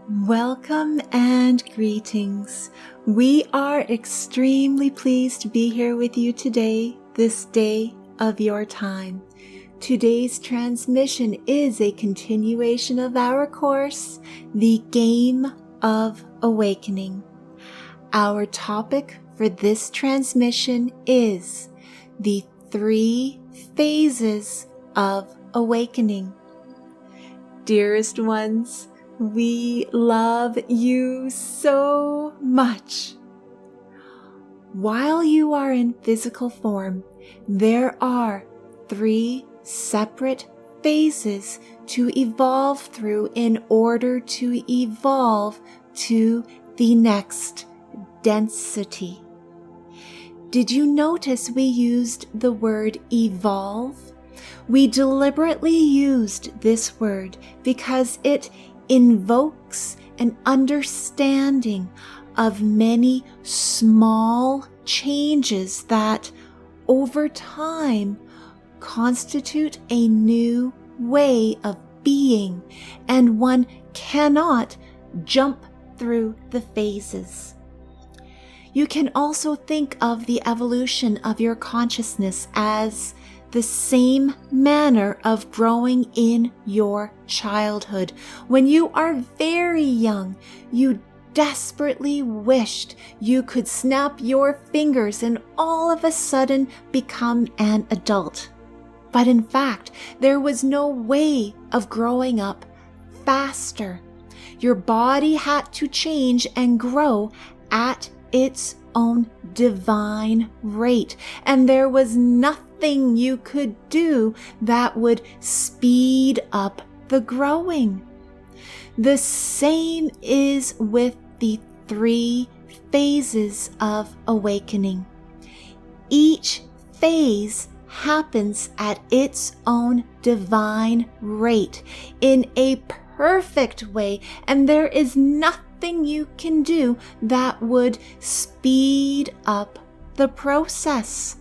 Welcome and greetings. We are extremely pleased to be here with you today, this day of your time. Today's transmission is a continuation of our course, The Game of Awakening. Our topic for this transmission is the 3 phases of awakening. Dearest ones, we love you so much. While you are in physical form, there are 3 separate phases to evolve through in order to evolve to the next density. Did you notice we used the word evolve? We deliberately used this word because it invokes an understanding of many small changes that, over time, constitute a new way of being, and one cannot jump through the phases. You can also think of the evolution of your consciousness as the same manner of growing in your childhood. When you are very young, you desperately wished you could snap your fingers and all of a sudden become an adult. But in fact, there was no way of growing up faster. Your body had to change and grow at its own divine rate, and there was nothing you could do that would speed up the growing. The same is with the 3 phases of awakening. Each phase happens at its own divine rate in a perfect way, and there is nothing you can do that would speed up the process.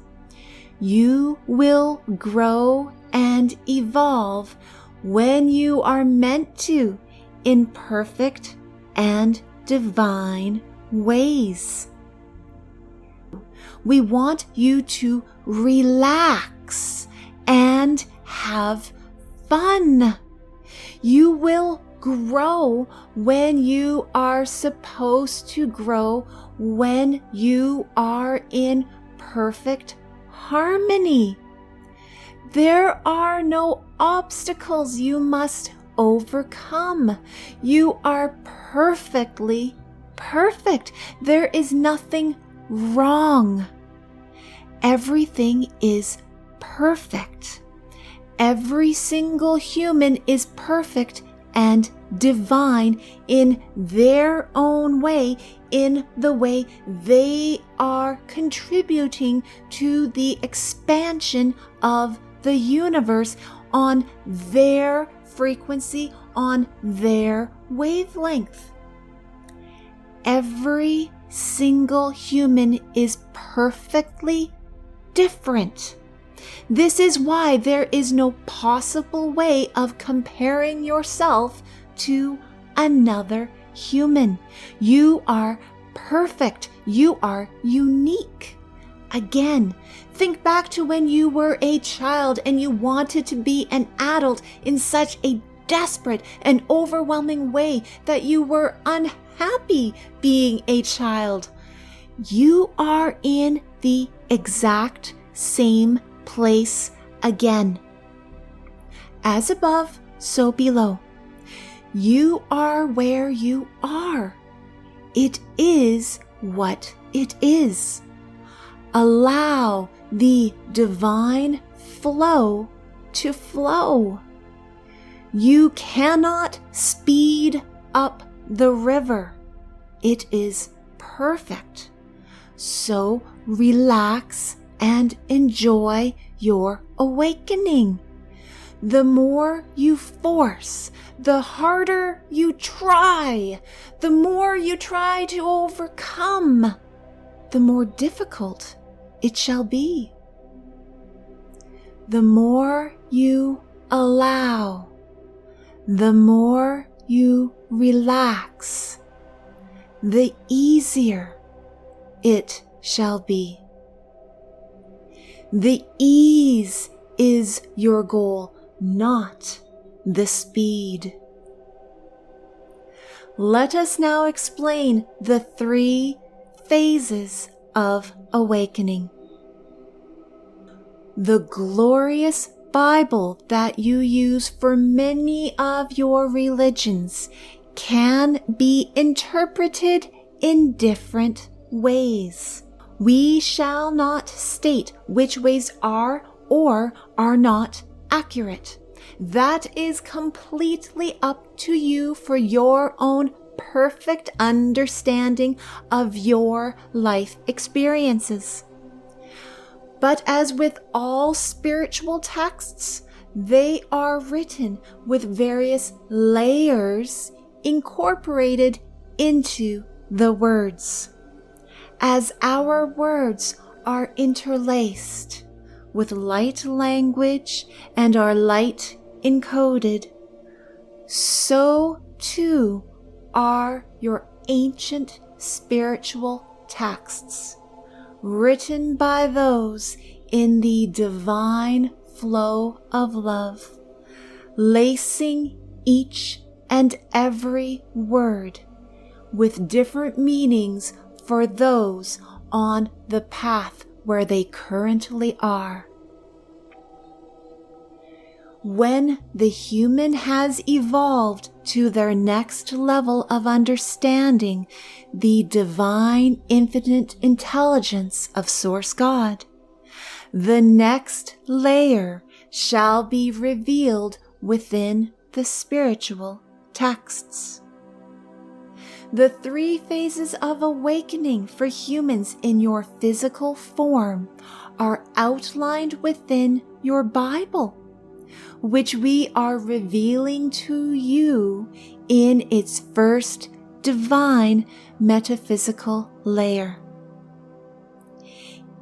You will grow and evolve when you are meant to, in perfect and divine ways. We want you to relax and have fun. You will grow when you are supposed to grow, when you are in perfect harmony. There are no obstacles you must overcome. You are perfectly perfect. There is nothing wrong. Everything is perfect. Every single human is perfect and divine in their own way, in the way they are contributing to the expansion of the universe on their frequency, on their wavelength. Every single human is perfectly different. This is why there is no possible way of comparing yourself to another human. You are perfect. You are unique. Again, think back to when you were a child and you wanted to be an adult in such a desperate and overwhelming way that you were unhappy being a child. You are in the exact same place again. As above, so below. You are where you are. It is what it is. Allow the divine flow to flow. You cannot speed up the river. It is perfect. So relax and enjoy your awakening. The more you force, the harder you try. The more you try to overcome, the more difficult it shall be. The more you allow, the more you relax, the easier it shall be. The ease is your goal, not the speed. Let us now explain the 3 phases of awakening. The glorious Bible that you use for many of your religions can be interpreted in different ways. We shall not state which ways are or are not accurate. That is completely up to you for your own perfect understanding of your life experiences. But as with all spiritual texts, they are written with various layers incorporated into the words. As our words are interlaced with light language and are light encoded, so too are your ancient spiritual texts, written by those in the divine flow of love, lacing each and every word with different meanings for those on the path where they currently are. When the human has evolved to their next level of understanding the divine infinite intelligence of Source God, the next layer shall be revealed within the spiritual texts. The 3 phases of awakening for humans in your physical form are outlined within your Bible, which we are revealing to you in its first divine metaphysical layer.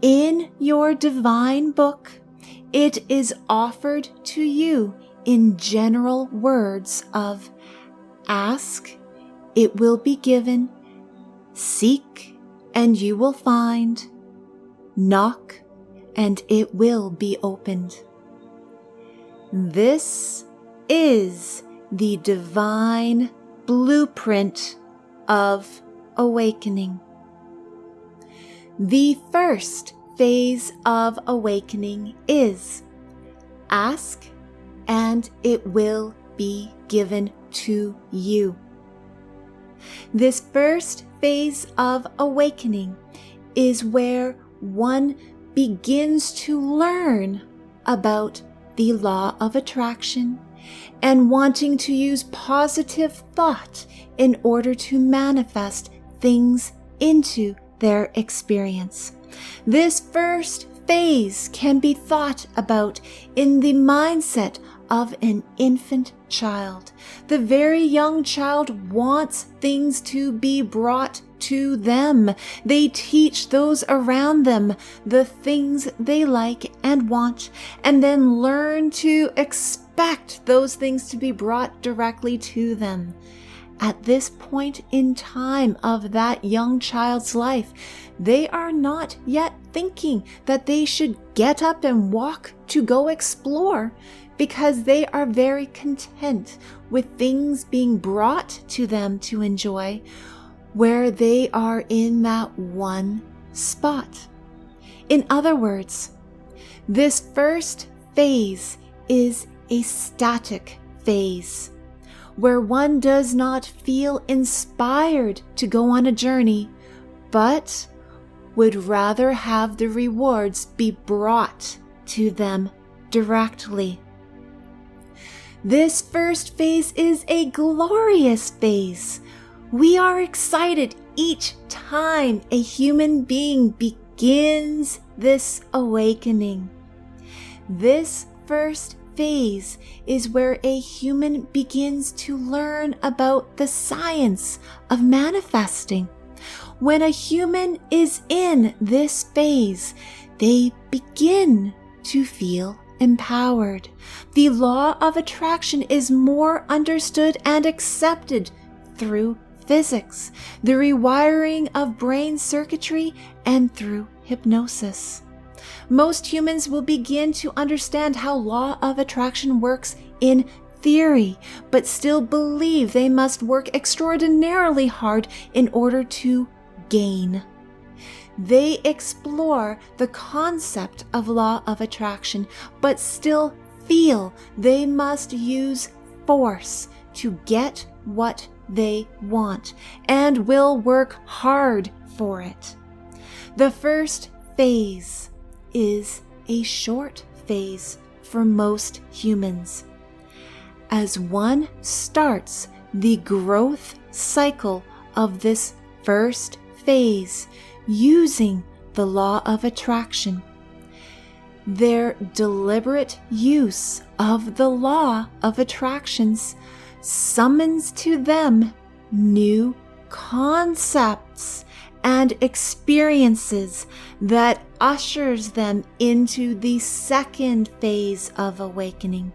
In your divine book, it is offered to you in general words of ask, it will be given, seek, and you will find, knock, and it will be opened. This is the divine blueprint of awakening. The first phase of awakening is ask and it will be given to you. This first phase of awakening is where one begins to learn about the law of attraction and wanting to use positive thought in order to manifest things into their experience. This first phase can be thought about in the mindset of an infant child. The very young child wants things to be brought to them. They teach those around them the things they like and want, and then learn to expect those things to be brought directly to them. At this point in time of that young child's life, they are not yet thinking that they should get up and walk to go explore, because they are very content with things being brought to them to enjoy where they are in that one spot. In other words, this first phase is a static phase where one does not feel inspired to go on a journey, but would rather have the rewards be brought to them directly. This first phase is a glorious phase. We are excited each time a human being begins this awakening. This first phase is where a human begins to learn about the science of manifesting. When a human is in this phase, they begin to feel empowered. The law of attraction is more understood and accepted through physics, the rewiring of brain circuitry, and through hypnosis. Most humans will begin to understand how law of attraction works in theory, but still believe they must work extraordinarily hard in order to gain. They explore the concept of law of attraction, but still feel they must use force to get what they want, and will work hard for it. The first phase is a short phase for most humans. As one starts the growth cycle of this first phase using the law of attraction, their deliberate use of the law of attractions summons to them new concepts and experiences that ushers them into the second phase of awakening,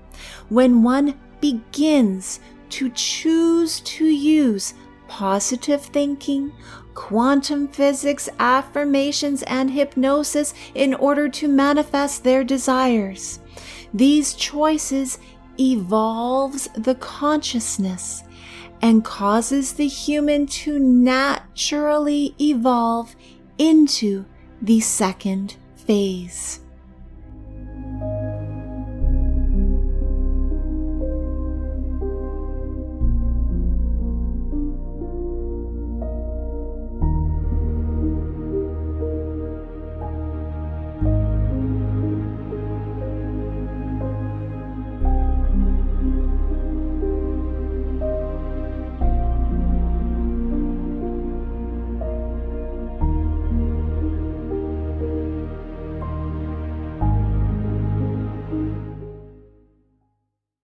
when one begins to choose to use positive thinking, quantum physics, affirmations, and hypnosis in order to manifest their desires. These choices evolves the consciousness and causes the human to naturally evolve into the second phase.